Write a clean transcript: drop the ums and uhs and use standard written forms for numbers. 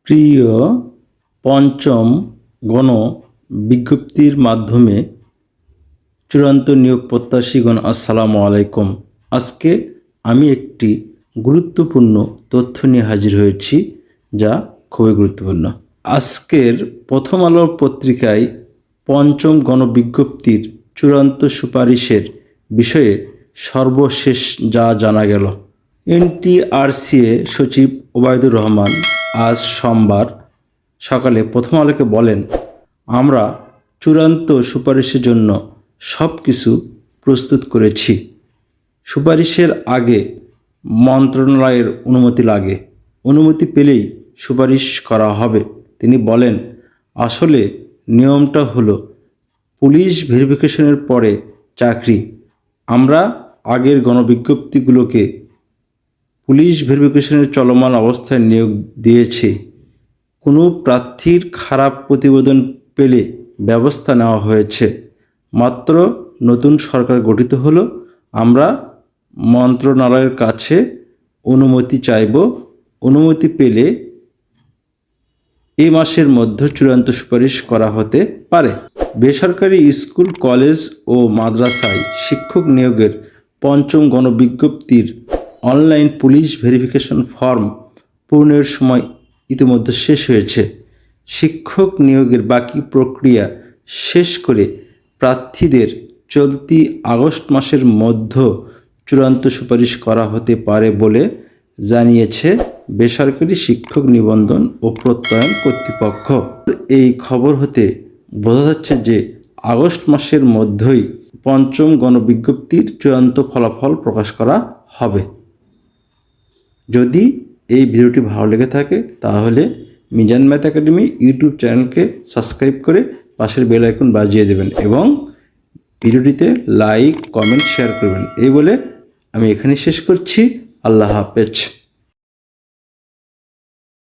প্রিয় পঞ্চম গণ বিজ্ঞপ্তির মাধ্যমে চূড়ান্ত নিয়োগ প্রত্যাশীগণ আসসালামু আলাইকুম। আজকে আমি একটি গুরুত্বপূর্ণ তথ্য নিয়ে হাজির হয়েছি, যা খুবই গুরুত্বপূর্ণ। আজকের প্রথম আলো পত্রিকায় পঞ্চম গণবিজ্ঞপ্তির চূড়ান্ত সুপারিশের বিষয়ে সর্বশেষ যা জানা গেল। এনটিআরসিএ সচিব ওবায়দুর রহমান আজ সোমবার সকালে প্রথম আলোকে বলেন, আমরা চূড়ান্ত সুপারিশের জন্য সব কিছু প্রস্তুত করেছি। সুপারিশের আগে মন্ত্রণালয়ের অনুমতি লাগে, অনুমতি পেলেই সুপারিশ করা হবে। তিনি বলেন, আসলে নিয়মটা হলো পুলিশ ভেরিফিকেশনের পরে চাকরি। আমরা আগের গণবিজ্ঞপ্তিগুলোকে পুলিশ ভেরিফিকেশনের চলমান অবস্থায় নিয়োগ দিয়েছি। কোনো প্রার্থীর খারাপ প্রতিবেদন পেলে ব্যবস্থা নেওয়া হয়েছে। মাত্র নতুন সরকার গঠিত হলো, আমরা মন্ত্রণালয়ের কাছে অনুমতি চাইব। অনুমতি পেলে এই মাসের মধ্যে চূড়ান্ত সুপারিশ করা হতে পারে। বেসরকারি স্কুল, কলেজ ও মাদ্রাসায় শিক্ষক নিয়োগের পঞ্চম গণবিজ্ঞপ্তির অনলাইন পুলিশ ভেরিফিকেশন ফর্ম পূরণের সময় ইতিমধ্যে শেষ হয়েছে। শিক্ষক নিয়োগের বাকি প্রক্রিয়া শেষ করে প্রার্থীদের চলতি আগস্ট মাসের মধ্যে চূড়ান্ত সুপারিশ করা হতে পারে বলে জানিয়েছে বেসরকারি শিক্ষক নিবন্ধন ও প্রত্যয়ন কর্তৃপক্ষ। এই খবর হতে বোঝা যাচ্ছে যে আগস্ট মাসের মধ্যেই পঞ্চম গণবিজ্ঞপ্তির চূড়ান্ত ফলাফল প্রকাশ করা হবে। যদি এই ভিডিওটি ভালো লেগে থাকে তাহলে মিজান ম্যাথ একাডেমি ইউটিউব চ্যানেলকে সাবস্ক্রাইব করে পাশের বেল আইকন বাজিয়ে দেবেন এবং ভিডিওটিতে লাইক, কমেন্ট, শেয়ার করবেন। এই বলে আমি এখানে শেষ করছি। আল্লাহ হাফেজ।